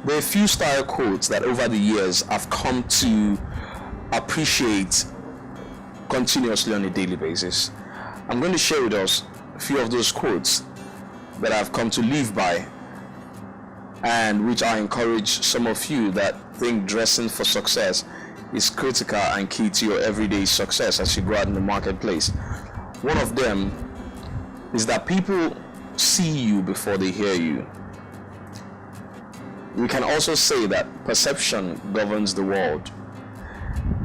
There are a few style quotes that over the years I've come to appreciate continuously on a daily basis. I'm going to share with us a few of those quotes that I've come to live by, and which I encourage some of you that think dressing for success is critical and key to your everyday success as you go out in the marketplace. One of them is that people see you before they hear you. We can also say that perception governs the world.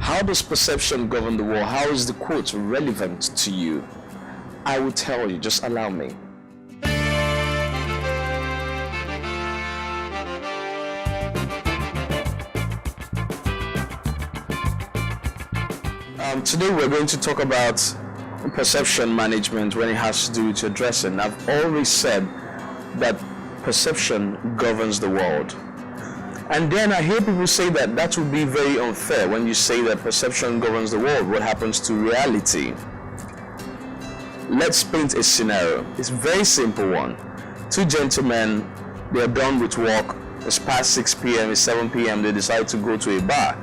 How does perception govern the world? How is the quote relevant to you? I will tell you, just allow me. Today we're going to talk about perception management when it has to do with your dressing. I've always said that perception governs the world. And then I hear people say that that would be very unfair when you say that perception governs the world. What happens to reality? Let's paint a scenario. It's a very simple one. Two gentlemen, they're done with work. It's past 6 p.m., it's 7 p.m. They decide to go to a bar.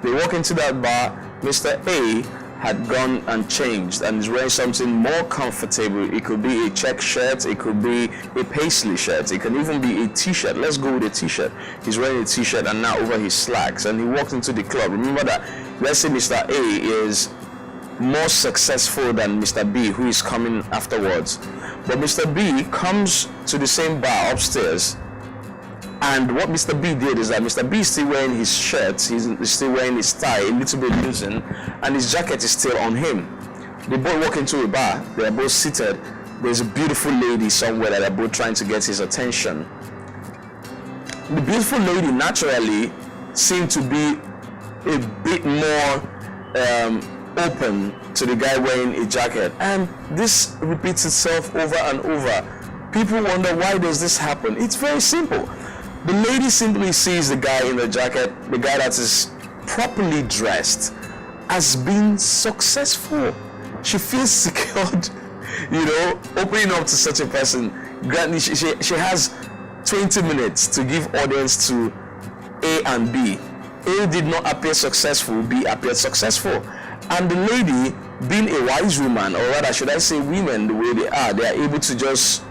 They walk into that bar. Mr. A had gone and changed and is wearing something more comfortable. It could be a check shirt, it could be a paisley shirt, it can even be a t-shirt. Let's go with a t-shirt. He's wearing a t-shirt and now over his slacks, and he walked into the club. Remember that, let's say Mr. A is more successful than Mr. B, who is coming afterwards. But Mr. B comes to the same bar upstairs, and what Mr. B did is that Mr. B is still wearing his shirt, he's still wearing his tie, a little bit loosened, and his jacket is still on him. They both walk into a bar, they are both seated. There's a beautiful lady somewhere that they're both trying to get his attention. The beautiful lady naturally seemed to be a bit more open to the guy wearing a jacket, and this repeats itself over and over. People wonder, why does this happen? It's very simple. The lady simply sees the guy in the jacket, the guy that is properly dressed, as being successful. She feels secured, opening up to such a person. Granted, she has 20 minutes to give audience to A and B. A did not appear successful, B appeared successful. And the lady, being a wise woman, or rather should I say women the way they are able to just,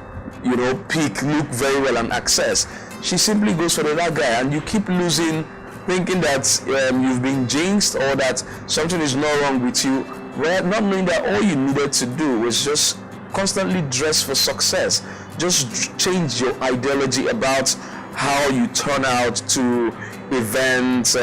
pick, look very well and access. She simply goes for the other guy, and you keep losing, thinking that you've been jinxed or that something is not wrong with you, not knowing that all you needed to do was just constantly dress for success. Just change your ideology about how you turn out to events,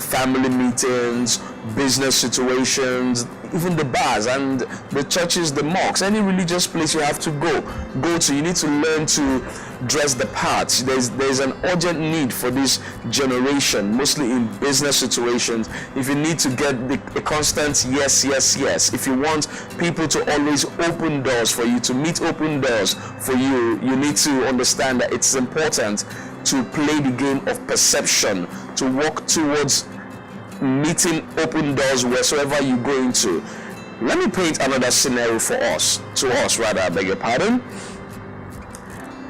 family meetings, business situations, even the bars and the churches, the mosques, any religious place you have to go to. You need to learn to dress the part. There's an urgent need for this generation, mostly in business situations. If you need to get a constant yes, if you want people to always open doors for you, to meet open doors for you, you need to understand that it's important to play the game of perception, to walk towards meeting open doors wheresoever you go into. Let me paint another scenario I beg your pardon.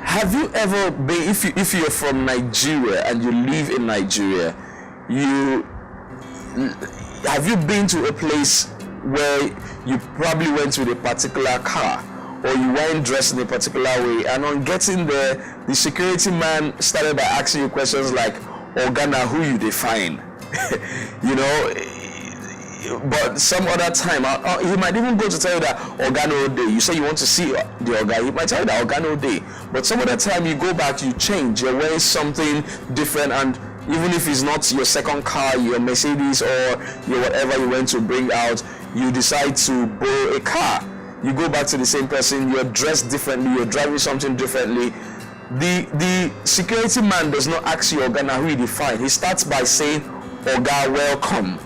Have you ever been, if you're from Nigeria and you live in Nigeria, have you been to a place where you probably went with a particular car, or you weren't dressed in a particular way, and on getting there, the security man started by asking you questions like, "Organa, who you define?" But some other time, he might even go to tell you that Organo Day. You say you want to see the Organ, he might tell you that Organo Day. But some other time you go back, you change, you're wearing something different, and even if it's not your second car, your Mercedes or your whatever you went to bring out, you decide to borrow a car. You go back to the same person, you're dressed differently, you're driving something differently. The security man does not ask you Organa, who you define. He starts by saying, "Oga, welcome."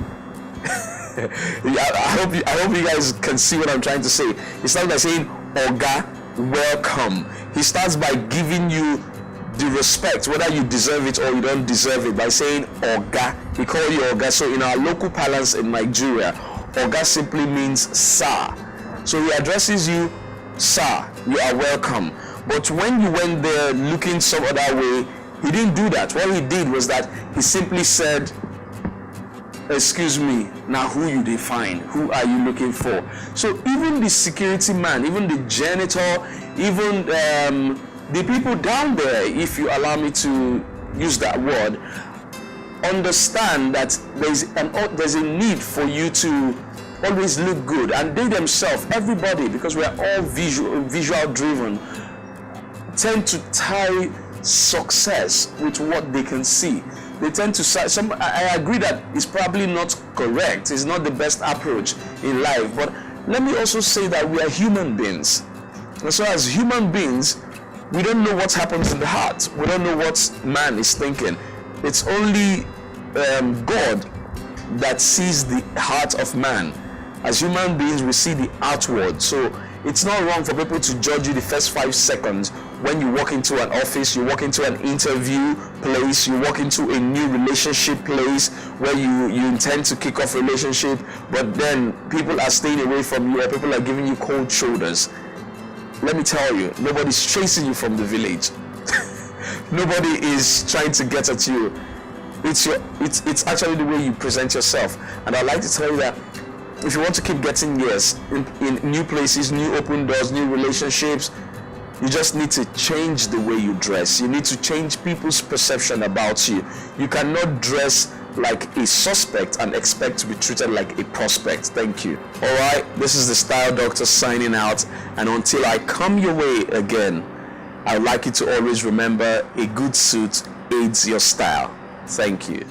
I hope you guys can see what I'm trying to say. He starts by saying, "Oga, welcome." He starts by giving you the respect, whether you deserve it or you don't deserve it, by saying Oga. He calls you Oga. So in our local parlance in Nigeria, Oga simply means sir. So he addresses you, "Sir, you are welcome." But when you went there looking some other way, He didn't do that. What he did was that he simply said, excuse me, now who you define? Who are you looking for? So even the security man, even the janitor, even the people down there, if you allow me to use that word, understand that there's a need for you to always look good. And they themselves, everybody, because we are all visual driven, tend to tie success with what they can see. They tend to say, I agree that it's probably not correct, it's not the best approach in life, but let me also say that we are human beings. And so as human beings, we don't know what happens in the heart. We don't know what man is thinking. It's only God that sees the heart of man. As human beings, we see the outward. So it's not wrong for people to judge you the first 5 seconds when you walk into an office, you walk into an interview place, you walk into a new relationship place where you intend to kick off a relationship, but then people are staying away from you or people are giving you cold shoulders. Let me tell you, nobody's chasing you from the village. Nobody is trying to get at you. It's actually the way you present yourself. And I'd like to tell you that if you want to keep getting yes in new places, new open doors, new relationships, you just need to change the way you dress. You need to change people's perception about you. You cannot dress like a suspect and expect to be treated like a prospect. Thank you. All right, this is the Style Doctor signing out. And until I come your way again, I would like you to always remember a good suit aids your style. Thank you.